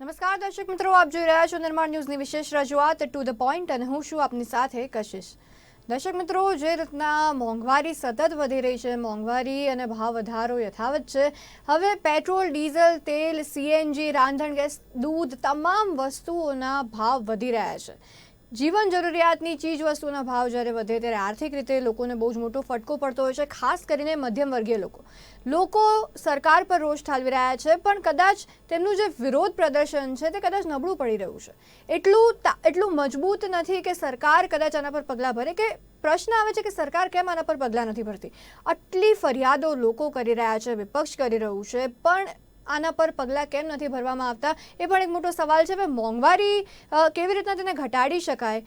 નમસ્કાર દર્શક મિત્રો, આપ જોઈ રહ્યા છો નિર્માણ ન્યૂઝની વિશેષ રજૂઆત ટુ ધ પોઈન્ટ અને હું છું આપની સાથે કશિશ. દર્શક મિત્રો, જે રીતના મોંઘવારી સતત વધી રહી છે, મોંઘવારી અને ભાવ વધારો યથાવત છે. હવે પેટ્રોલ, ડીઝલ, તેલ, સીએનજી, રાંધણ ગેસ, દૂધ તમામ વસ્તુઓના ભાવ વધી રહ્યા છે. જીવન જરૂરિયાતની ચીજ વસ્તુઓના ભાવ જ્યારે વધે ત્યારે આર્થિક રીતે લોકોને બહુ જ મોટો ફટકો પડતો હોય છે, ખાસ કરીને મધ્યમ વર્ગીય લોકો સરકાર પર રોષ ઠાલવી રહ્યા છે, પણ કદાચ તેમનું જે વિરોધ પ્રદર્શન છે તે કદાચ નબળું પડી રહ્યું છે. એટલું મજબૂત નથી કે સરકાર કદાચ આના પર પગલાં ભરે. કે પ્રશ્ન આવે છે કે સરકાર કેમ આના પર પગલાં નથી ભરતી. આટલી ફરિયાદો લોકો કરી રહ્યા છે, વિપક્ષ કરી રહ્યું છે, પણ આના પર પગલાં કેમ નથી ભરવામાં આવતા, એ પણ એક મોટો સવાલ છે. હવે મોંઘવારી કેવી રીતના તેને ઘટાડી શકાય,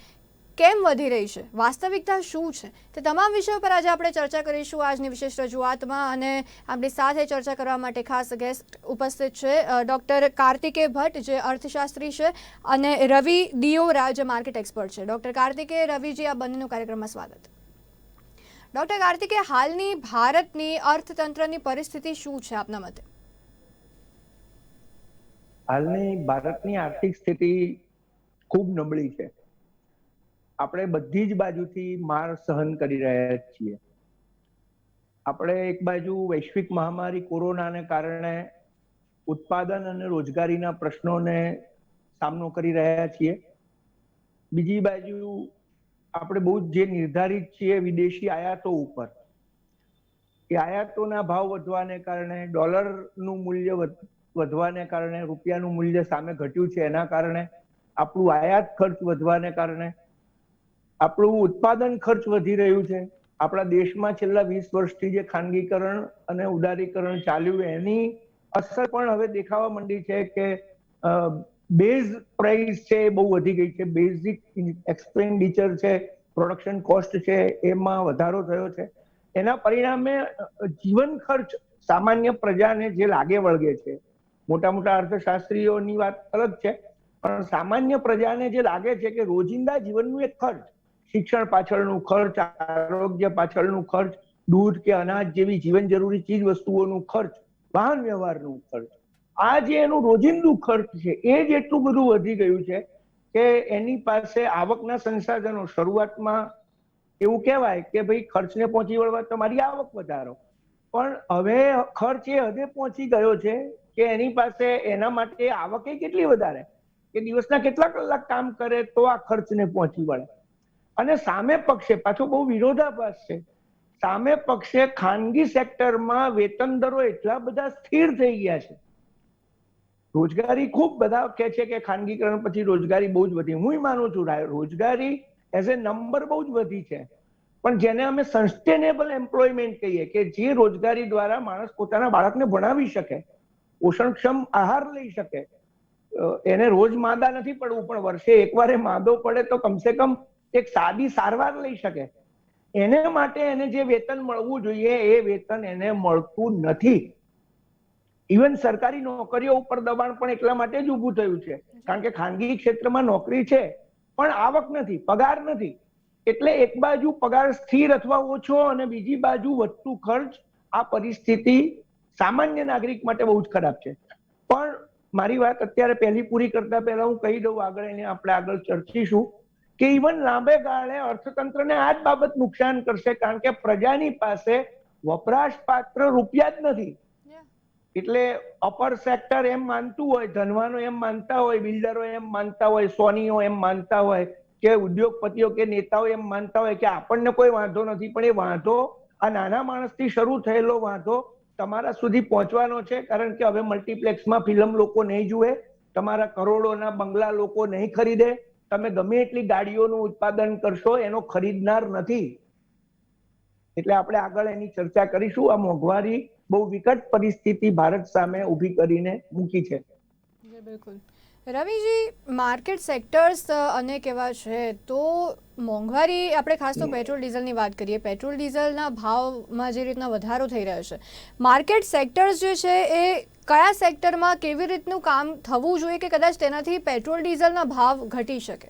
કેમ વધી રહી છે, વાસ્તવિકતા શું છે, તે તમામ વિષયો પર આજે આપણે ચર્ચા કરીશું આજની વિશેષ રજૂઆતમાં. અને આપણી સાથે ચર્ચા કરવા માટે ખાસ ગેસ્ટ ઉપસ્થિત છે ડૉક્ટર કાર્તિકેય ભટ્ટ, જે અર્થશાસ્ત્રી છે, અને રવિ દિયોરા, જે માર્કેટ એક્સપર્ટ છે. ડૉક્ટર કાર્તિકેય, રવિજી, આ બંનેનું કાર્યક્રમમાં સ્વાગત. ડૉક્ટર કાર્તિકેય, હાલની ભારતની અર્થતંત્રની પરિસ્થિતિ શું છે આપના મતે? હાલની ભારતની આર્થિક સ્થિતિ ખૂબ નબળી છે. આપણે બધી જ બાજુથી માર સહન કરી રહ્યા છીએ. આપણે એક બાજુ વૈશ્વિક મહામારી કોરોનાને કારણે ઉત્પાદન અને રોજગારીના પ્રશ્નોને સામનો કરી રહ્યા છીએ. બીજી બાજુ આપણે બહુ જે નિર્ધારિત છીએ વિદેશી આયાતો ઉપર, એ આયાતોના ભાવ વધવાને કારણે, ડોલરનું મૂલ્ય વધવાને કારણે, રૂપિયાનું મૂલ્ય સામે ઘટ્યું છે, એના કારણે આપણું આયાત ખર્ચ વધવાને કારણે આપણું ઉત્પાદન ખર્ચ વધી રહ્યું છે. આપણા દેશમાં છેલ્લા 20 વર્ષથી જે ખાનગીકરણ અને ઉદારીકરણ ચાલ્યું, એની અસર પણ હવે દેખાવા માંડી છે કે બેઝ પ્રાઇસ છે એ બહુ વધી ગઈ છે. બેઝિક એક્સપેન્ડિચર છે, પ્રોડક્શન કોસ્ટ છે, એમાં વધારો થયો છે. એના પરિણામે જીવન ખર્ચ સામાન્ય પ્રજાને જે લાગે વળગે છે, મોટા મોટા અર્થશાસ્ત્રીઓની વાત અલગ છે, પણ સામાન્ય પ્રજાને જે લાગે છે કે રોજિંદા જીવનનું એક ખર્ચ, શિક્ષણ પાછળનું ખર્ચ, આરોગ્ય પાછળનું ખર્ચ, દૂધ કે અનાજ જેવી જીવન જરૂરી ચીજ વસ્તુઓનું ખર્ચ, વાહન વ્યવહારનું ખર્ચ, આ જે એનું રોજિંદુ ખર્ચ છે એ જ એટલું બધું વધી ગયું છે કે એની પાસે આવકના સંસાધનો, શરૂઆતમાં એવું કહેવાય કે ભાઈ ખર્ચને પહોંચી વળવા તમારી આવક વધારો, પણ હવે ખર્ચ એ હદે પહોંચી ગયો છે કે એની પાસે એના માટે આવક કેટલી વધારે કે દિવસના કેટલા કલાક કામ કરે તો આ ખર્ચને પહોંચી વળે. અને સામે પક્ષે પાછો બહુ વિરોધાભાસ છે. સામે પક્ષે ખાનગી સેક્ટરમાં વેતન દરો એટલા બધા સ્થિર થઈ ગયા છે. રોજગારી ખૂબ બધા કહે છે કે ખાનગીકરણ પછી રોજગારી બહુ જ વધી. હું માનું છું રોજગારી એઝ એ નંબર બહુ જ વધી છે, પણ જેને અમે સસ્ટેનેબલ એમ્પ્લોયમેન્ટ કહીએ કે જે રોજગારી દ્વારા માણસ પોતાના બાળકને ભણાવી શકે, પોષણક્ષમ આહાર લઈ શકે, એને રોજ માંદા નથી પડવું, પણ વર્ષે એકવાર એ માંદો પડે તો કમસે કમ એક સાદી સારવાર લઈ શકે, એને માટે એને જે વેતન મળવું જોઈએ એ વેતન એને મળતું નથી. ઇવન સરકારી નોકરીઓ ઉપર દબાણ પણ એટલા માટે જ ઊભું થયું છે કારણ કે ખાનગી ક્ષેત્રમાં નોકરી છે પણ આવક નથી, પગાર નથી. એટલે એક બાજુ પગાર સ્થિર અથવા ઓછો અને બીજી બાજુ વધતું ખર્ચ. આ પરિસ્થિતિ સામાન્ય નાગરિક માટે બહુ જ ખરાબ છે. પણ મારી વાત અત્યારે પહેલી પૂરી કરતા પહેલા હું કહી દઉં, આગળ એને આપણે આગળ ચર્ચીશું કે ઇવન લાંબે ગાળે અર્થતંત્રને આ જ બાબત નુકસાન કરશે કારણ કે પ્રજાની પાસે વપરાશપાત્ર રૂપિયા જ નથી. એટલે અપર સેક્ટર એમ માનતું હોય, ધનવાનો એમ માનતા હોય, બિલ્ડરો એમ માનતા હોય, સોનીઓ એમ માનતા હોય કે ઉદ્યોગપતિઓ કે નેતાઓ એમ માનતા હોય કે આપણને કોઈ વાંધો નથી, પણ એ વાંધો આ નાના માણસથી શરૂ થયેલો વાંધો તમારા સુધી પહોંચવાનો છે કારણ કે હવે મલ્ટીપ્લેક્સમાં ફિલ્મ લોકો નહીં જુએ, તમારા કરોડોના બંગલા લોકો નહીં ખરીદે, તમે ગમે એટલી ગાડીઓનું ઉત્પાદન કરશો એનો ખરીદનાર નથી. એટલે આપણે આગળ એની ચર્ચા કરીશું. આ મોંઘવારી બહુ વિકટ પરિસ્થિતિ ભારત સામે ઊભી કરીને મૂકી છે. બિલકુલ. રવિજી, માર્કેટ સેક્ટર્સ અનેક એવા છે, તો મોંઘવારી, આપણે ખાસ તો પેટ્રોલ ડીઝલની વાત કરીએ, પેટ્રોલ ડીઝલના ભાવમાં જે રીતના વધારો થઈ રહ્યો છે, માર્કેટ સેક્ટર્સ જે છે એ કયા સેક્ટરમાં કેવી રીતનું કામ થવું જોઈએ કે કદાચ તેનાથી પેટ્રોલ ડીઝલના ભાવ ઘટી શકે?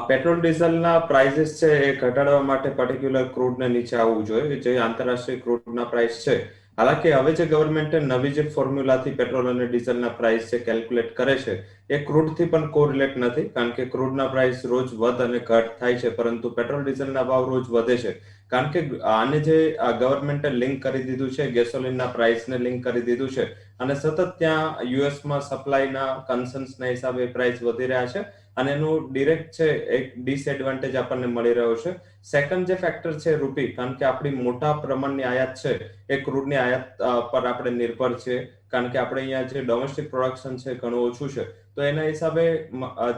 પેટ્રોલ ડીઝલના પ્રાઇસીસ છે એ ઘટાડવા માટે પર્ટિક્યુલર ક્રૂડને નીચે આવવું જોઈએ. જે આંતરરાષ્ટ્રીય ક્રૂડના પ્રાઇસ છે હાલાકી હવે જે ગવર્મેન્ટે નવી જે ફોર્મ્યુલાથી પેટ્રોલ અને ડીઝલના પ્રાઇસ જે કેલ્ક્યુલેટ કરે છે એ ક્રૂડથી પણ કોરિલેટ નથી, કારણ કે ક્રૂડના પ્રાઇસ રોજ વધ અને ઘટ થાય છે, પરંતુ પેટ્રોલ ડીઝલના ભાવ રોજ વધે છે. કારણ કે આને જે ગવર્મેન્ટે લિંક કરી દીધું છે, ગેસોલિનના પ્રાઇસને લિંક કરી દીધું છે, અને સતત ત્યાં યુએસમાં સપ્લાયના કન્સર્ન્સના હિસાબે પ્રાઇસ વધી રહ્યા છે, અને એનું ડિરેક્ટ છે એક ડિસએડવાન્ટેજ આપણને મળી રહ્યો છે. સેકન્ડ જે ફેક્ટર છે રૂપી, કારણ કે આપણી મોટા પ્રમાણની આયાત છે એ ક્રૂડની આયાત પર આપણે નિર્ભર છે, કારણ કે આપણે અહીંયા જે ડોમેસ્ટિક પ્રોડક્શન છે ઘણું ઓછું છે, તો એના હિસાબે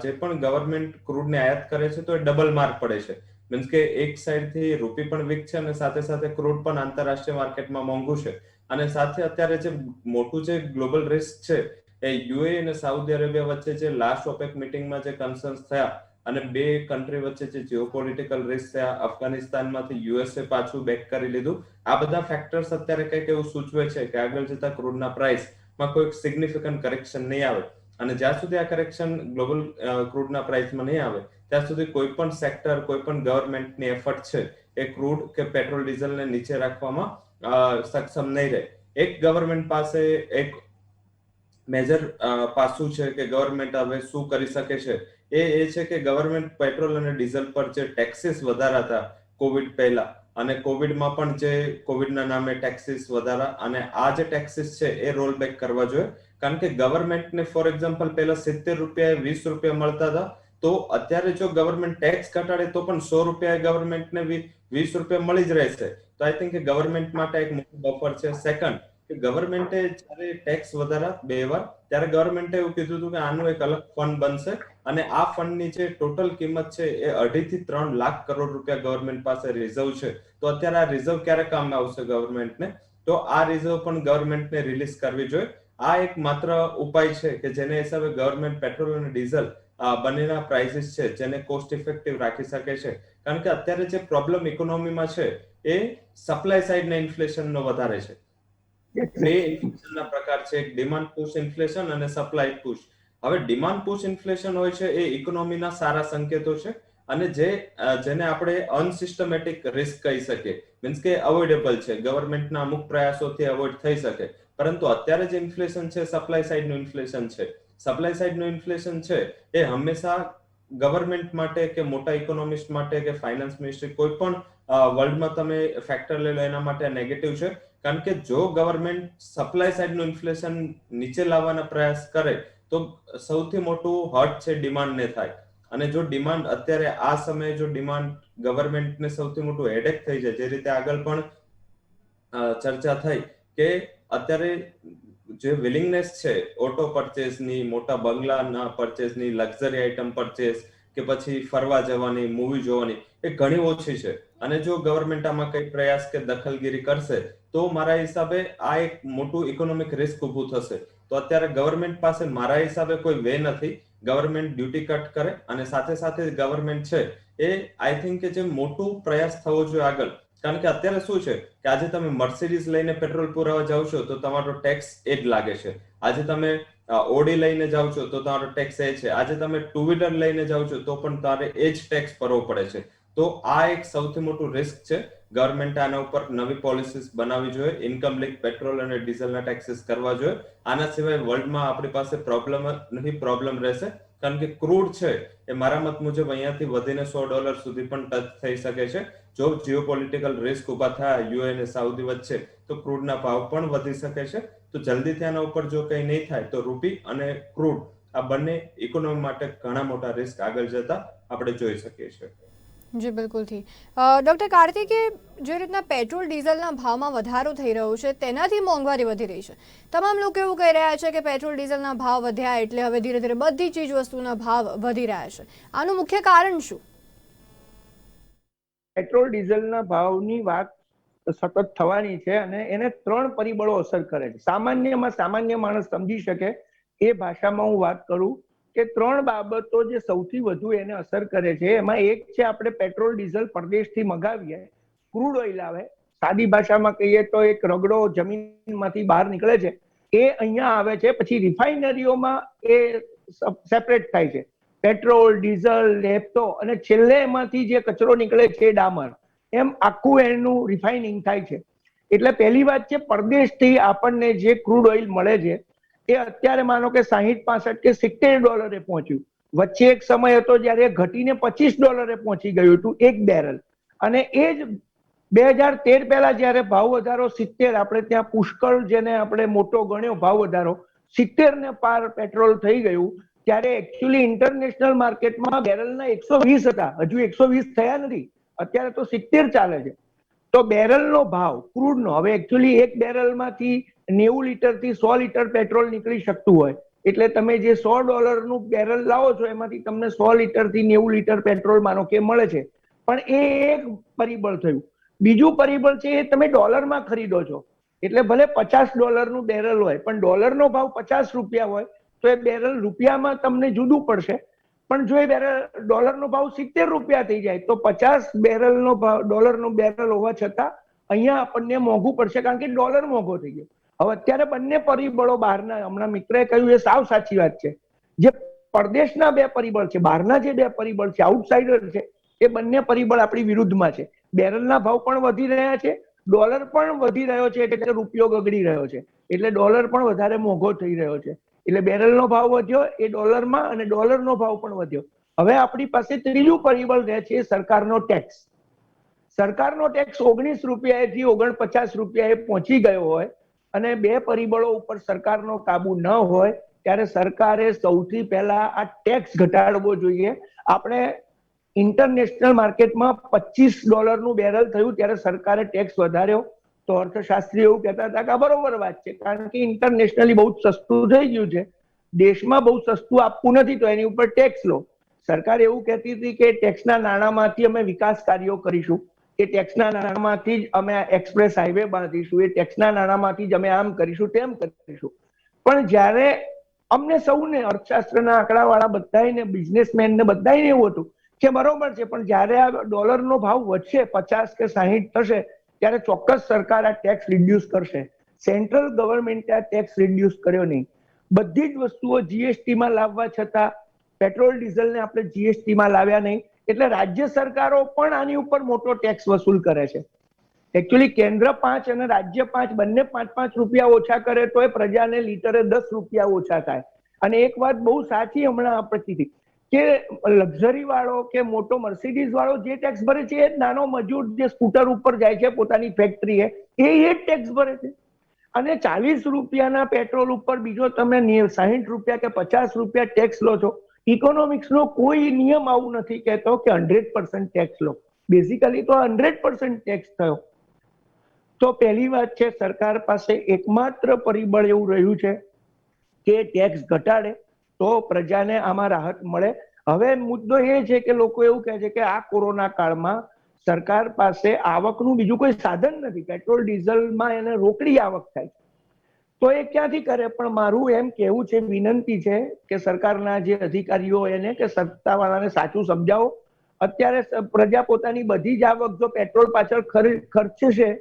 જે પણ ગવર્મેન્ટ ક્રૂડની આયાત કરે છે તો એ ડબલ માર્ક પડે છે. મીન્સ કે એક સાઈડથી રૂપી પણ વીક છે અને સાથે સાથે ક્રૂડ પણ આંતરરાષ્ટ્રીય માર્કેટમાં મોંઘું છે, અને સાથે અત્યારે જે મોટું જે ગ્લોબલ રિસ્ક છે એ યુએ અને સાઉદી અરેબિયા વચ્ચે જે લાસ્ટ ઓપેક મીટિંગમાં જે કન્સર્ન્સ થયા અને બે કન્ટ્રી વચ્ચે જે જીઓપોલિટિકલ રિસ્ક થયા, અફઘાનિસ્તાનમાંથી યુએસએ પાછું બેક કરી લીધું, આ બધા ફેક્ટર્સ અત્યારે કંઈક એવું સૂચવે છે કે આગળ જતા ક્રૂડના પ્રાઇસમાં કોઈ સિગ્નિફિકન્ટ કરેક્શન નહીં આવે, અને જ્યાં સુધી આ કરેક્શન ગ્લોબલ ક્રૂડના પ્રાઇસમાં નહીં આવે ત્યાં સુધી કોઈ પણ સેક્ટર, કોઈ પણ ગવર્મેન્ટની એફર્ટ છે એ ક્રૂડ કે પેટ્રોલ ડીઝલને નીચે રાખવામાં સક્ષમ નહીં રહે. એક ગવર્મેન્ટ પાસે એક મેજર પાસું છે કે ગવર્મેન્ટ હવે શું કરી શકે છે, એ છે કે ગવર્મેન્ટ પેટ્રોલ અને ડીઝલ પર જે ટેક્સીસ વધારા હતા કોવિડ પહેલા, અને કોવિડમાં પણ જે કોવિડના નામે ટેક્સીસ વધારા, અને આ જે ટેક્સીસ છે એ રોલ બેક કરવા જોઈએ. કારણ કે ગવર્મેન્ટને ફોર એક્ઝામ્પલ પહેલા 70 રૂપિયા 20 રૂપિયા મળતા હતા, તો અત્યારે જો ગવર્મેન્ટ ટેક્સ ઘટાડે તો પણ 100 રૂપિયા ગવર્મેન્ટને 20 રૂપિયા મળી જ રહેશે. તો આઈ થિંક કે ગવર્મેન્ટ માટે એક મોટું બફર છે. સેકન્ડ, કે ગવર્મેન્ટે જ્યારે ટેક્સ વધારા બે વાર, ત્યારે ગવર્મેન્ટે એવું કીધું હતું કે આનું એક અલગ ફંડ બનશે, અને આ ફંડની જે ટોટલ કિંમત છે એ 2.5 થી 3 લાખ કરોડ રૂપિયા ગવર્મેન્ટ પાસે રિઝર્વ છે. તો અત્યારે આ રિઝર્વ ક્યારે કામ આવશે ગવર્મેન્ટને? તો આ રિઝર્વ પણ ગવર્મેન્ટને રિલીઝ કરવી જોઈએ. આ એક માત્ર ઉપાય છે કે જેને હિસાબે ગવર્મેન્ટ પેટ્રોલ અને ડીઝલ બંનેના પ્રાઇસીસ છે જેને કોસ્ટ ઇફેક્ટિવ રાખી શકે છે. કારણ કે અત્યારે જે પ્રોબ્લેમ ઇકોનોમીમાં છે એ સપ્લાય સાઇડના ઇન્ફ્લેશનનો વધારે છે. બે ઇન્ફ્લેશનના પ્રકાર છે, એક ડિમાન્ડ પુશ ઇન્ફ્લેશન અને સપ્લાય પુશ. હવે ડિમાન્ડ પુશ ઇન્ફ્લેશન હોય છે એ ઇકોનોમીના સારા સંકેતો છે, અને જેને આપણે અનસિસ્ટમેટિક રિસ્ક કહી શકીએ, મીન્સ કે અવોઇડેબલ છે, ગવર્મેન્ટના અમુક પ્રયાસોથી અવોઇડ થઈ શકે. પરંતુ અત્યારે જે ઇન્ફ્લેશન છે સપ્લાય સાઇડનું ઇન્ફ્લેશન છે. સપ્લાય સાઇડનું ઇન્ફ્લેશન છે એ હંમેશા ગવર્મેન્ટ માટે કે મોટા ઇકોનોમિસ્ટ માટે કે ફાઇનાન્સ મિનિસ્ટ્રી, કોઈ પણ વર્લ્ડમાં તમે ફેક્ટર લઈ લો એના માટે નેગેટિવ છે. કારણ કે જો ગવર્મેન્ટ સપ્લાય સાઇડનું ઇન્ફ્લેશન નીચે લાવવાના પ્રયાસ કરે તો સૌથી મોટું હર્ટ છે ડિમાન્ડને થાય, અને જો ડિમાન્ડ અત્યારે આ સમયે જો ડિમાન્ડ ગવર્મેન્ટને સૌથી મોટું હેડેક થઈ જાય, જે રીતે આગળ પણ ચર્ચા થઈ કે અત્યારે જે વિલિંગનેસ છે ઓટો પરચેસની, મોટા બંગલાના પરચેસની, લક્ઝરી આઇટમ પરચેસ કે પછી ફરવા જવાની, મૂવી જોવાની, એ ઘણી ઓછી છે. અને જો ગવર્મેન્ટ આમાં કઈ પ્રયાસ કે દખલગીરી કરશે તો મારા હિસાબે આ એક મોટું ઇકોનોમિક રિસ્ક ઊભું થશે. તો અત્યારે ગવર્મેન્ટ પાસે મારા હિસાબે કોઈ વે નથી. ગવર્મેન્ટ ડ્યુટી કટ કરે, અને સાથે સાથે ગવર્મેન્ટ છે એ આઈ થિંક કે જે મોટું પ્રયાસ થવો જોઈએ આગળ. કારણ કે અત્યારે શું છે કે આજે તમે મર્સિડીઝ લઈને પેટ્રોલ પુરાવા જાવ છો તો તમારો ટેક્સ એ જ લાગે છે. આજે તમે ઓડી લઈને જાવ છો તો તમારો ટેક્સ એ છે. આજે તમે ટુ વ્હીલર લઈને જાવ છો તો પણ તમારે એ જ ટેક્સ ભરવો પડે છે. તો આ એક સૌથી મોટું રિસ્ક છે. ગવર્મેન્ટ આના ઉપર નવી પોલિસીસ બનાવવી જોઈએ, ઇન્કમ લિંક પેટ્રોલ અને ડીઝલના ટેક્સીસ કરવા જોઈએ. આના સિવાય વર્લ્ડમાં આપણી પાસે પ્રોબ્લેમ રહેશે, કારણ કે ક્રૂડ છે એ મારા મત મુજબ અહીંયાથી વધીને $100 સુધી પણ ટચ થઈ શકે છે. જો જીઓપોલિટિકલ રિસ્ક ઉભા થયા યુએ અને સાઉદી વચ્ચે તો ક્રૂડના ભાવ પણ વધી શકે છે. તો જલ્દીથી આના ઉપર જો કંઈ નહીં થાય તો રૂપી અને ક્રૂડ આ બંને ઇકોનોમી માટે ઘણા મોટા રિસ્ક આગળ જતા આપણે જોઈ શકીએ છીએ. જી બિલકુલથી. ડૉક્ટર કાર્તિકે, જે રીતના પેટ્રોલ ડીઝલના ભાવમાં વધારો થઈ રહ્યો છે તેનાથી મોંઘવારી વધી રહી છે. તમામ લોકો એવું કહી રહ્યા છે કે પેટ્રોલ ડીઝલના ભાવ વધ્યા એટલે હવે ધીરે ધીરે બધી ચીજ વસ્તુના ભાવ વધી રહ્યા છે. આનું મુખ્ય કારણ શું? પેટ્રોલ ડીઝલના ભાવની વાત સતત થવાની છે, અને એને 3 પરિબળો અસર કરે છે. સામાન્ય માણસ સમજી શકે એ ભાષામાં હું વાત કરું કે 3 બાબતો જે સૌથી વધુ એને અસર કરે છે, એમાં એક છે આપણે પેટ્રોલ ડીઝલ પરદેશથી મંગાવીએ, ક્રૂડ ઓઇલ આવે, સાદી ભાષામાં કહીએ તો એક રગડો જમીનમાંથી બહાર નીકળે છે, એ અહીંયા આવે છે, પછી રિફાઇનરીઓમાં એ સેપરેટ થાય છે, પેટ્રોલ, ડીઝલ, નેફ્થો, અને છેલ્લે એમાંથી જે કચરો નીકળે છે ડામર, એમ આખું એનું રિફાઇનિંગ થાય છે. એટલે પહેલી વાત છે, પરદેશથી આપણને જે ક્રૂડ ઓઇલ મળે છે એ અત્યારે માનો કે 60, 65 કે $70 પહોંચ્યું. વચ્ચે એક સમય હતો જ્યારે ઘટીને $25 પહોંચી ગયું હતું એક બેરલ. અને એ જ 2013 પહેલા જ્યારે ભાવ વધારો 70, આપણે ત્યાં પુષ્કળ જેને આપણે મોટો ગણ્યો ભાવ વધારો 70 ને પાર પેટ્રોલ થઈ ગયું, ત્યારે એકચ્યુઅલી ઇન્ટરનેશનલ માર્કેટમાં બેરલના 120 હતા, હજુ 120 થયા નથી, અત્યારે તો 70 ચાલે છે. તો બેરલનો ભાવ ક્રૂડનો, હવે એકચ્યુઅલી એક બેરલમાંથી 90 લીટરથી 100 લીટર પેટ્રોલ નીકળી શકતું હોય, એટલે તમે જે $100 બેરલ લાવો છો એમાંથી તમને 100 લીટરથી 90 લીટર પેટ્રોલ માનો કે મળે છે. પણ એ એક પરિબળ થયું. બીજું પરિબળ છે એ તમે ડોલરમાં ખરીદો છો, એટલે ભલે $50 બેરલ હોય પણ ડોલરનો ભાવ ₹50 હોય તો એ બેરલ રૂપિયામાં તમને જુદું પડશે. પણ જો એ ડોલરનો ભાવ $70 થઈ જાય તો 50 બેરલનો ભાવ ડોલરનો બેરલ હોવા છતાં અહીંયા આપણને મોંઘું પડશે, કારણ કે ડોલર મોંઘો થઈ ગયો. હવે અત્યારે બંને પરિબળો બહારના, હમણાં મિત્રએ કહ્યું એ સાવ સાચી વાત છે, જે પરદેશના બે પરિબળ છે, બહારના જે બે પરિબળ છે, આઉટસાઇડર છે, એ બંને પરિબળ આપણી વિરુદ્ધમાં છે. બેરલના ભાવ પણ વધી રહ્યા છે, ડોલર પણ વધી રહ્યો છે, એટલે રૂપિયો ગગડી રહ્યો છે, એટલે ડોલર પણ વધારે મોંઘો થઈ રહ્યો છે. એટલે બેરલનો ભાવ વધ્યો એ ડોલરમાં, અને ડોલરનો ભાવ પણ વધ્યો. હવે આપણી પાસે ત્રીજું પરિબળ રહે છે સરકારનો ટેક્સ. સરકારનો ટેક્સ ₹19થી ₹49 પહોંચી ગયો હોય અને બે પરિબળો ઉપર સરકારનો કાબુ ન હોય ત્યારે સરકારે સૌથી પહેલા આ ટેક્સ ઘટાડવો જોઈએ. આપણે ઇન્ટરનેશનલ માર્કેટમાં $25 બેરલ થયું ત્યારે સરકારે ટેક્સ વધાર્યો, તો અર્થશાસ્ત્રી એવું કહેતા હતા કે બરોબર વાત છે, કારણ કે ઇન્ટરનેશનલી બહુ સસ્તું થઈ ગયું છે, દેશમાં બહુ સસ્તું આપવું નથી તો એની ઉપર ટેક્સ લો. સરકાર એવું કહેતી હતી કે ટેક્સના નાણાંમાંથી અમે વિકાસ કાર્યો કરીશું, એ ટેક્સના નાણાંમાંથી જ અમે એક્સપ્રેસ હાઈવે બાંધીશું, એ ટેક્સના નાણાંમાંથી જ અમે આમ કરીશું તેમ કરીશું. પણ જ્યારે અમને સૌને, અર્થશાસ્ત્રના આંકડાવાળા બધાને, બિઝનેસમેનને બધાને એવું હતું કે બરોબર છે, પણ જ્યારે આ ડોલરનો ભાવ વધશે 50 કે 60 થશે ત્યારે ચોક્કસ સરકાર આ ટેક્સ રિડ્યુસ કરશે. સેન્ટ્રલ ગવર્મેન્ટે આ ટેક્સ રિડ્યુસ કર્યો નહીં. બધી જ વસ્તુઓ જીએસટીમાં લાવવા છતાં પેટ્રોલ ડીઝલને આપણે જીએસટીમાં લાવ્યા નહીં, એટલે રાજ્ય સરકારો પણ આની ઉપર મોટો ટેક્સ વસૂલ કરે છે. એકચ્યુઅલી કેન્દ્ર 5 અને રાજ્ય 5 બંને ₹5 ઓછા કરે તો એ પ્રજાને લીટરે ₹10 ઓછા થાય. અને એક વાત બહુ સાચી હમણાં આપણે કીધી કે લક્ઝરી વાળો કે મોટો મર્સિડીઝ વાળો જે ટેક્સ ભરે છે એ જ નાનો મજૂર જે સ્કૂટર ઉપર જાય છે પોતાની ફેક્ટરીએ, એ જ ટેક્સ ભરે છે. અને ₹40 પેટ્રોલ ઉપર બીજો તમે ₹60 કે ₹50 ટેક્સ લો છો. ઇકોનોમિક્સનો કોઈ નિયમ આવું નથી કહેતો કે 100% ટેક્સ લો. બેઝિકલી તો 100% ટેક્સ થયો. તો પહેલી વાત છે, સરકાર પાસે એકમાત્ર પરિબળ એવું રહ્યું છે કે ટેક્સ ઘટાડે તો પ્રજાને આમાં રાહત મળે. હવે મુદ્દો એ છે કે લોકો એવું કહે છે કે આ કોરોના કાળમાં સરકાર પાસે આવકનું બીજું કોઈ સાધન નથી, પેટ્રોલ ડીઝલમાં એને રોકડી આવક થાય, તો એ ક્યાંથી કરે. પણ મારું એમ કેવું છે, વિનંતી છે કે સરકારના જે અધિકારીઓ એને કે સત્તાવાળાને સાચું સમજાવો. અત્યારે પ્રજા પોતાની બધી જ આવક જો પેટ્રોલ પાછળ ખર્ચશે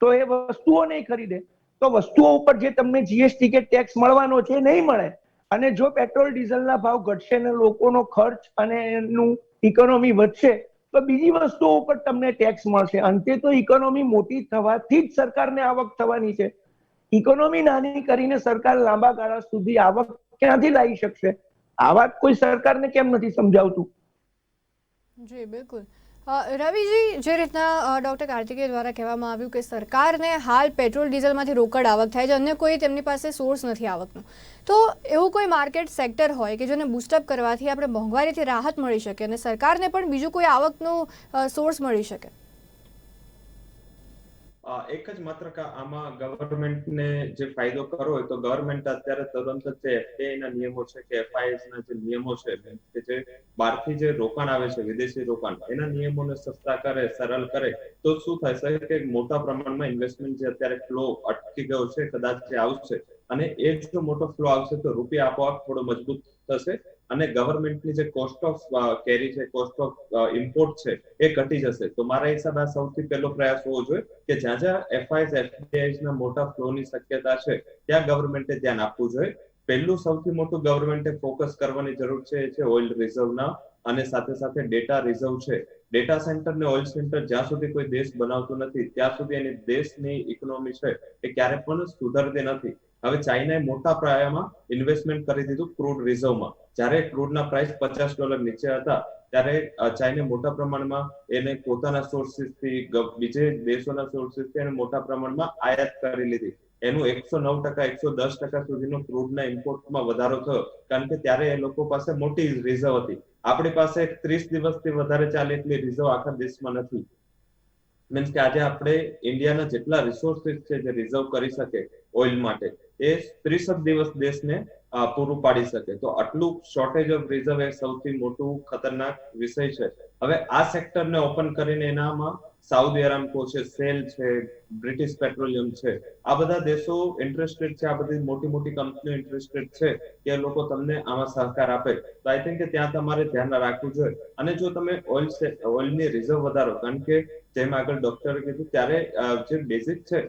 તો એ વસ્તુઓ નહીં ખરીદે, તો વસ્તુઓ ઉપર જે તમને જીએસટી કે ટેક્સ મળવાનો છે એ નહીં મળે. અને જો પેટ્રોલ ડીઝલના ભાવ ઘટશે ને લોકોનો ખર્ચ અને એનું ઇકોનોમી વધશે તો બીજી વસ્તુઓ ઉપર તમને ટેક્સ મળશે. અંતે તો ઇકોનોમી મોટી થવાથી જ સરકારને આવક થવાની છે. ઇકોનોમી નાની કરીને સરકાર લાંબા ગાળા સુધી આવક ક્યાંથી લાવી શકશે? આ વાત કોઈ સરકારને કેમ નથી સમજાવતું? જી બિલકુલ. રવિજી, જે રીતના ડૉક્ટર કાર્તિકેય દ્વારા કહેવામાં આવ્યું કે સરકારને હાલ પેટ્રોલ ડીઝલમાંથી રોકડ આવક થાય છે, અન્ય કોઈ તેમની પાસે સોર્સ નથી આવકનો, તો એવું કોઈ માર્કેટ સેક્ટર હોય કે જેને બૂસ્ટઅપ કરવાથી આપણે મોંઘવારીથી રાહત મળી શકે અને સરકારને પણ બીજું કોઈ આવકનો સોર્સ મળી શકે? એક જ માત્ર આમાં ગવર્મેન્ટને જે ફાયદો કરવો હોય તો ગવર્મેન્ટ અત્યારે તરત જ જે એફડીઆઈ ના નિયમો છે કે એફઆઈએસ ના જે નિયમો છે કે જે બહારથી જે રોકાણ આવે છે, વિદેશી રોકાણ, એના નિયમોને સસ્તા કરે, સરળ કરે તો શું થશે કે મોટા પ્રમાણમાં ઇન્વેસ્ટમેન્ટ જે અત્યારે ફ્લો અટકી ગયો છે કદાચ જે આવશે, અને એ જો મોટો ફ્લો આવશે તો રૂપિયા આપોઆપ થોડો મજબૂત થશે અને ગવર્મેન્ટની જે કોસ્ટ ઓફ કેરી છે, કોસ્ટ ઓફ ઇમ્પોર્ટ છે, એ ઘટી જશે. તો મારા હિસાબે આ સૌથી પહેલો પ્રયાસ હોવો જોઈએ કે જ્યાં જ્યાં એફઆઈએસ એફડીઆઈ ના મોટા ફ્લોની શક્યતા છે ત્યાં ગવર્મેન્ટે ધ્યાન આપવું જોઈએ. પહેલું સૌથી મોટું ગવર્મેન્ટે ફોકસ કરવાની જરૂર છે એ છે ઓઇલ રિઝર્વના અને સાથે સાથે ડેટા રિઝર્વ છે ડેટા સેન્ટર ને ઓઇલ સેન્ટર જ્યાં સુધી કોઈ દેશ બનાવતું નથી ત્યાં સુધી એની દેશની ઇકોનોમી છે એ ક્યારે પણ સુધરતી નથી. હવે ચાઇનાએ મોટા પાયામાં ઇન્વેસ્ટમેન્ટ કરી દીધું ક્રૂડ રિઝર્વમાં. જ્યારે ક્રૂડના પ્રાઇસ $50 નીચે હતા ત્યારે ચાઇને મોટા પ્રમાણમાં એને પોતાના સોર્સિસથી બીજે દેશોના સોર્સિસથી એને મોટા પ્રમાણમાં આયાત કરી લીધી. એનું 109%, 110% સુધીનો ક્રૂડના ઇમ્પોર્ટમાં વધારો થયો, કારણ કે ત્યારે એ લોકો પાસે મોટી રિઝર્વ હતી. આપણી પાસે 30 દિવસથી વધારે ચાલે એટલી રિઝર્વ આખા દેશમાં નથી. મીન્સ કે આજે આપણે ઇન્ડિયાના જેટલા રિસોર્સિસ છે જે રિઝર્વ કરી શકે ઓઇલ માટે એ 30 દિવસ દેશને પૂરું પાડી શકે. તો આટલું શોર્ટેજ ઓફ રિઝર્વ એ સૌથી મોટું ખતરનાક વિષય છે. હવે આ સેક્ટરને ઓપન કરીને એનામાં સાઉદી અરામકો છે, સેલ છે, બ્રિટિશ પેટ્રોલિયમ છે, આ બધા દેશો ઇન્ટરેસ્ટેડ છે, આ બધી મોટી મોટી કંપનીઓ ઇન્ટરેસ્ટેડ છે કે લોકો તમને આમાં સહકાર આપે. તો આઈ થિંક કે ત્યાં તમારે ધ્યાન રાખવું જોઈએ. અને જો તમે ઓઇલની રિઝર્વ વધારો, કારણ કે જેમ આગળ ડોક્ટરે કીધું ત્યારે જે બેઝિક છે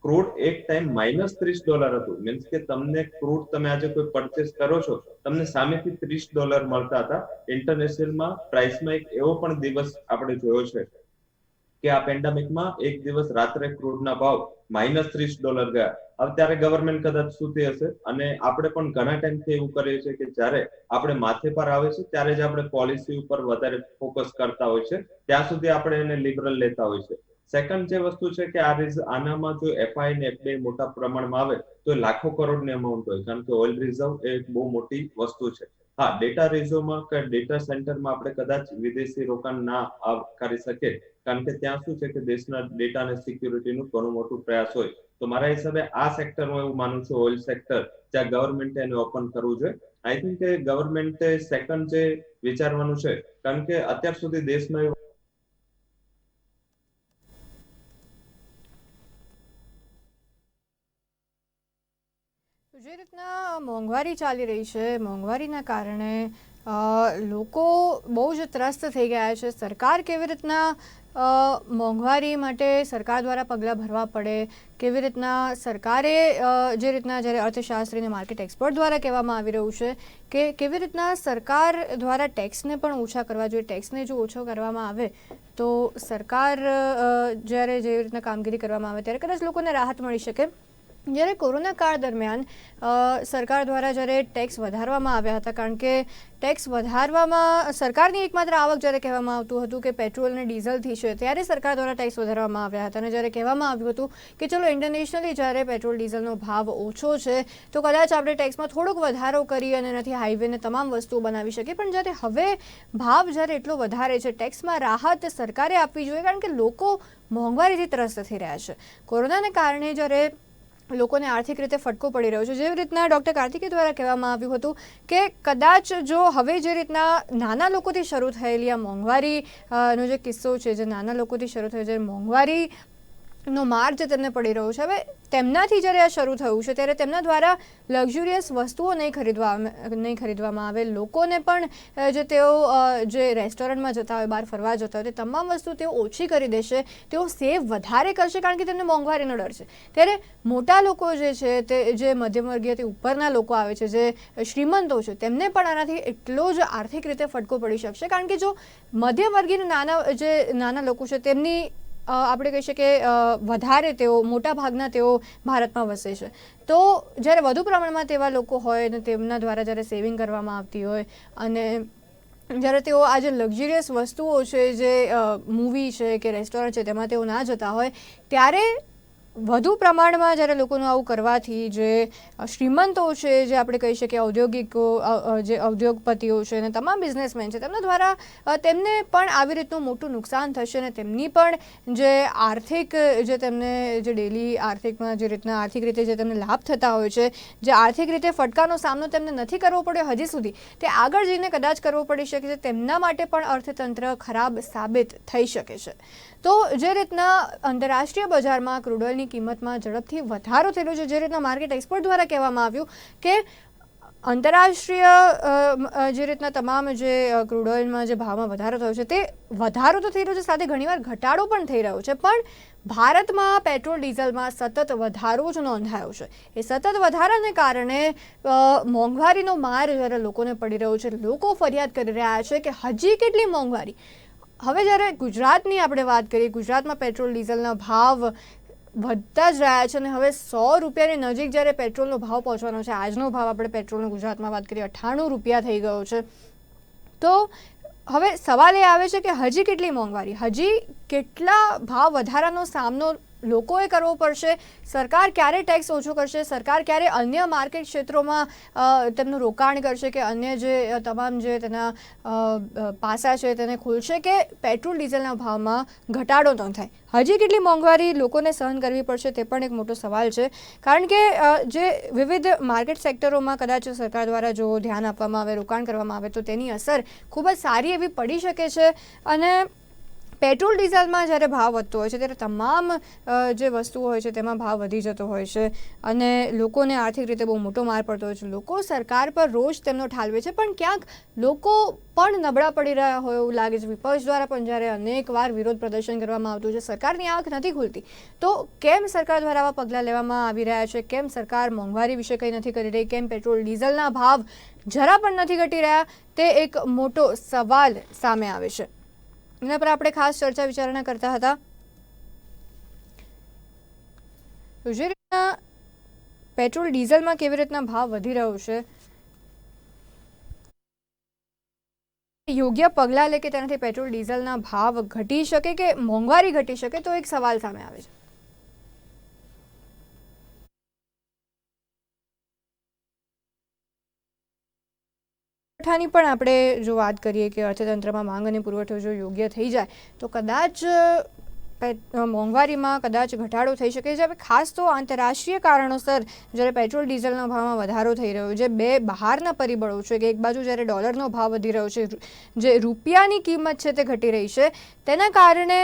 ક્રૂડ એક ટાઈમ -$30 હતું. મીન્સ કે તમને ક્રૂડ તમે આજે કોઈ પરચેસ કરો છો તમને સામેથી $30 મળતા હતા. ઇન્ટરનેશનલમાં પ્રાઇસમાં એક એવો પણ દિવસ આપણે જોયો છે કે આ પેન્ડેમિકમાં એક દિવસ રાત્રે ક્રૂડના ભાવ -$30 ગયા. હવે ત્યારે ગવર્મેન્ટ કદાચ સૂતી હશે અને આપણે પણ ઘણા ટાઈમથી એવું કરીએ છીએ કે જ્યારે આપણે માથે પર આવે છે ત્યારે જ આપણે પોલિસી ઉપર વધારે ફોકસ કરતા હોય છે, ત્યાં સુધી આપણે એને લિબરલ લેતા હોય છે. સેકન્ડ જે વસ્તુ છે કે આનામાં જો એફઆઈ ને એફડીઆઈ મોટા પ્રમાણમાં આવે તો લાખો કરોડની અમાઉન્ટ હોય, કારણ કે ઓઇલ રિઝર્વ એ એક બહુ મોટી વસ્તુ છે. હા, ડેટા રિઝર્વમાં કે ડેટા સેન્ટરમાં આપણે કદાચ વિદેશી રોકાણ ના કરી શકીએ, કારણ કે ત્યાં શું છે કે દેશના ડેટા અને સિક્યુરિટીનું ઘણું મોટું પ્રયાસ હોય. તો મારા હિસાબે આ સેક્ટર હું એવું માનું છું, ઓઇલ સેક્ટર, જ્યાં ગવર્મેન્ટે એને ઓપન કરવું જોઈએ. આઈ થિંક કે ગવર્મેન્ટે સેકન્ડ જે વિચારવાનું છે, કારણ કે અત્યાર સુધી દેશમાં જે રીતના મોંઘવારી ચાલી રહી છે, મોંઘવારીના કારણે લોકો બહુ જ ત્રસ્ત થઈ ગયા છે. સરકાર કેવી રીતના મોંઘવારી માટે સરકાર દ્વારા પગલાં ભરવા પડે, કેવી રીતના સરકારે જે રીતના જ્યારે અર્થશાસ્ત્રી અને માર્કેટ એક્સપર્ટ દ્વારા કહેવામાં આવી રહ્યું છે કે કેવી રીતના સરકાર દ્વારા ટેક્સને પણ ઓછા કરવા જોઈએ. ટેક્સને જો ઓછો કરવામાં આવે તો સરકાર જ્યારે જે રીતના કામગીરી કરવામાં આવે ત્યારે કદાચ લોકોને રાહત મળી શકે. જ્યારે કોરોના કાળ દરમિયાન સરકાર દ્વારા જ્યારે ટેક્સ વધારવામાં આવ્યા હતા, કારણ કે ટેક્સ વધારવામાં સરકારની એકમાત્ર આવક જ્યારે કહેવામાં આવતું હતું કે પેટ્રોલ અને ડીઝલથી છે, ત્યારે સરકાર દ્વારા ટેક્સ વધારવામાં આવ્યા હતા. અને જ્યારે કહેવામાં આવ્યું હતું કે ચલો ઇન્ટરનેશનલી જ્યારે પેટ્રોલ ડીઝલનો ભાવ ઓછો છે તો કદાચ આપણે ટેક્સમાં થોડોક વધારો કરી અને એનાથી હાઈવેને તમામ વસ્તુઓ બનાવી શકીએ. પણ જ્યારે હવે ભાવ જ્યારે એટલો વધારે છે, ટેક્સમાં રાહત સરકારે આપવી જોઈએ, કારણ કે લોકો મોંઘવારીથી ત્રસ્ત થઈ રહ્યા છે. કોરોનાને કારણે જ્યારે લોકોને આર્થિક રીતે ફટકો પડી રહ્યો છે, જેવી રીતના ડૉક્ટર કાર્તિકે દ્વારા કહેવામાં આવ્યું હતું કે કદાચ જો હવે જે રીતના નાના લોકોથી શરૂ થયેલી આ મોંઘવારીનો જે કિસ્સો છે, જે નાના લોકોથી શરૂ થયો છે, મોંઘવારીનો માર જે તેમને પડી રહ્યો છે, હવે તેમનાથી જ્યારે આ શરૂ થયું છે ત્યારે તેમના દ્વારા લક્ઝુરિયસ વસ્તુઓ નહીં ખરીદવામાં આવે. લોકોને પણ જે તેઓ જે રેસ્ટોરન્ટમાં જતા હોય, બહાર ફરવા જતા હોય, તે તમામ વસ્તુ તેઓ ઓછી કરી દેશે, તેઓ સેવ વધારે કરશે, કારણ કે તેમને મોંઘવારીનો ડર છે. ત્યારે મોટા લોકો જે છે, તે જે મધ્યમવર્ગીયથી ઉપરના લોકો આવે છે, જે શ્રીમંતો છે, તેમને પણ આનાથી એટલો જ આર્થિક રીતે ફટકો પડી શકશે. કારણ કે જો મધ્યમવર્ગીય નાના લોકો છે તેમની આપણે કહી શકીએ વધારે તેઓ મોટાભાગના તેઓ ભારતમાં વસે છે. તો જ્યારે વધુ પ્રમાણમાં તેવા લોકો હોય અને તેમના દ્વારા જ્યારે સેવિંગ કરવામાં આવતી હોય અને જ્યારે તેઓ આ જે લક્ઝરિયસ વસ્તુઓ છે, જે મૂવી છે કે રેસ્ટોરન્ટ છે, તેમાં તેઓ ના જતા હોય, ત્યારે વધુ પ્રમાણમાં જ્યારે લોકોનું આવું કરવાથી જે શ્રીમંતો છે, જે આપણે કહી શકીએ જે ઉદ્યોગપતિઓ છે અને તમામ બિઝનેસમેન છે, તેમના દ્વારા તેમને પણ આવી રીતનું મોટું નુકસાન થશે અને તેમની પણ જે આર્થિક જે તેમને જે ડેલી આર્થિકમાં જે રીતના આર્થિક રીતે જે તેમને લાભ થતા હોય છે, જે આર્થિક રીતે ફટકાનો સામનો તેમને નથી કરવો પડ્યો હજી સુધી, તે આગળ જઈને કદાચ કરવો પડી શકે છે. તેમના માટે પણ અર્થતંત્ર ખરાબ સાબિત થઈ શકે છે. તો જે રીતના આંતરરાષ્ટ્રીય બજારમાં ક્રૂડ ઓઇલની કિંમતમાં ઝડપથી વધારો થયેલો છે, જે રીતના માર્કેટ એક્સપર્ટ દ્વારા કહેવામાં આવ્યું કે આંતરરાષ્ટ્રીય જે રીતના તમામ જે ક્રૂડ ઓઇલમાં જે ભાવમાં વધારો થયો છે, તે વધારો તો થઈ રહ્યો છે, સાથે ઘણીવાર ઘટાડો પણ થઈ રહ્યો છે. પણ ભારતમાં પેટ્રોલ ડીઝલમાં સતત વધારો જ નોંધાયો છે. એ સતત વધારાને કારણે મોંઘવારીનો માર જ્યારે લોકોને પડી રહ્યો છે, લોકો ફરિયાદ કરી રહ્યા છે કે હજી કેટલી મોંઘવારી. હવે જ્યારે ગુજરાતની આપણે વાત કરીએ, ગુજરાતમાં પેટ્રોલ ડીઝલના ભાવ વધતા જ રહ્યા છે અને હવે 100 રૂપિયાની નજીક જ્યારે પેટ્રોલનો ભાવ પહોંચવાનો છે, આજનો ભાવ આપણે પેટ્રોલનો ગુજરાતમાં વાત કરીએ 98 રૂપિયા થઈ ગયો છે, તો હવે સવાલ એ આવે છે કે હજી કેટલી મોંઘવારી, હજી કેટલા ભાવ વધારાનો સામનો લોકોએ કરવો પડશે, સરકાર ક્યારે ટેક્સ ઓછો કરશે, સરકાર ક્યારે અન્ય માર્કેટ ક્ષેત્રોમાં તેમનું રોકાણ કરશે કે અન્ય જે તમામ જે તેના પાસા છે તેને ખોલશે કે પેટ્રોલ ડીઝલના ભાવમાં ઘટાડો ન થાય. હજી કેટલી મોંઘવારી લોકોને સહન કરવી પડશે તે પણ એક મોટો સવાલ છે, કારણ કે જે વિવિધ માર્કેટ સેક્ટરોમાં કદાચ સરકાર દ્વારા જો ધ્યાન આપવામાં આવે, રોકાણ કરવામાં આવે તો તેની અસર ખૂબ જ સારી એવી પડી શકે છે. અને પેટ્રોલ ડીઝલમાં જ્યારે ભાવ વધતો હોય છે ત્યારે તમામ જે વસ્તુઓ હોય છે તેમાં ભાવ વધી જતો હોય છે અને લોકોને આર્થિક રીતે બહુ મોટો માર પડતો હોય છે. લોકો સરકાર પર રોષ તેમનો ઠાલવે છે, પણ ક્યાંક લોકો પણ નબળા પડી રહ્યા હોય એવું લાગે છે. વિપક્ષ દ્વારા પણ જ્યારે અનેકવાર વિરોધ પ્રદર્શન કરવામાં આવતું છે, સરકારની આંખ નથી ખુલતી, તો કેમ સરકાર દ્વારા આવા પગલાં લેવામાં આવી રહ્યા છે, કેમ સરકાર મોંઘવારી વિશે કંઈ નથી કરી રહી, કેમ પેટ્રોલ ડીઝલના ભાવ જરા પણ નથી ઘટી રહ્યા, તે એક મોટો સવાલ સામે આવે છે. એના પર આપણે ખાસ ચર્ચા વિચારણા કરતા હતા. તો જે રીતના પેટ્રોલ ડીઝલમાં કેવી રીતના ભાવ વધી રહ્યો છે, યોગ્ય પગલાં લે કે તેનાથી પેટ્રોલ ડીઝલના ભાવ ઘટી શકે કે મોંઘવારી ઘટી શકે, તો એક સવાલ સામે આવે છે. પુરવઠાની પણ આપણે જો વાત કરીએ કે અર્થતંત્રમાં માંગ અને પુરવઠો જો યોગ્ય થઈ જાય તો કદાચ મોંઘવારીમાં કદાચ ઘટાડો થઈ શકે છે. ખાસ તો આંતરરાષ્ટ્રીય કારણોસર જ્યારે પેટ્રોલ ડીઝલના ભાવમાં વધારો થઈ રહ્યો છે, બે બહારના પરિબળો છે કે એક બાજુ જ્યારે ડોલરનો ભાવ વધી રહ્યો છે, જે રૂપિયાની કિંમત છે તે ઘટી રહી છે, તેના કારણે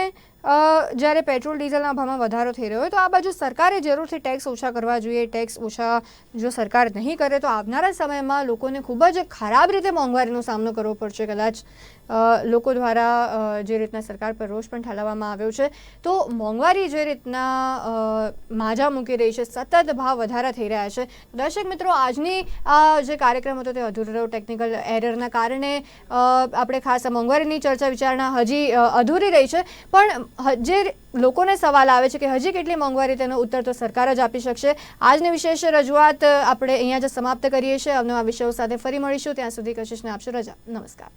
જ્યારે પેટ્રોલ ડીઝલના ભાવમાં વધારો થઈ રહ્યો હોય તો આ બાજુ સરકારે જરૂરથી ટેક્સ ઓછા કરવા જોઈએ. ટેક્સ ઓછા જો સરકાર નહીં કરે તો આવનારા સમયમાં લોકોને ખૂબ જ ખરાબ રીતે મોંઘવારીનો સામનો કરવો પડશે. કદાચ લોકો દ્વારા જે રીતના સરકાર પર રોષ પણ ઠાલવવામાં આવ્યો છે, તો મોંઘવારી જે રીતના માજા મૂકી રહી છે, સતત ભાવ વધારા થઈ રહ્યા છે. દર્શક મિત્રો, આજની જે કાર્યક્રમ હતો તે અધૂરો ટેકનિકલ એરરના કારણે આપણે ખાસ મોંઘવારીની ચર્ચા વિચારણા હજી અધૂરી રહી છે, પણ જે લોકોને સવાલ આવે છે કે હજી કેટલી મોંઘવારી, તેનો ઉત્તર તો સરકાર જ આપી શકશે. આજની વિશેષ રજૂઆત આપણે અહીંયા જ સમાપ્ત કરીએ છીએ. અવનવા વિષયો સાથે ફરી મળીશું. ત્યાં સુધી કશિશને આપશો રજા. નમસ્કાર.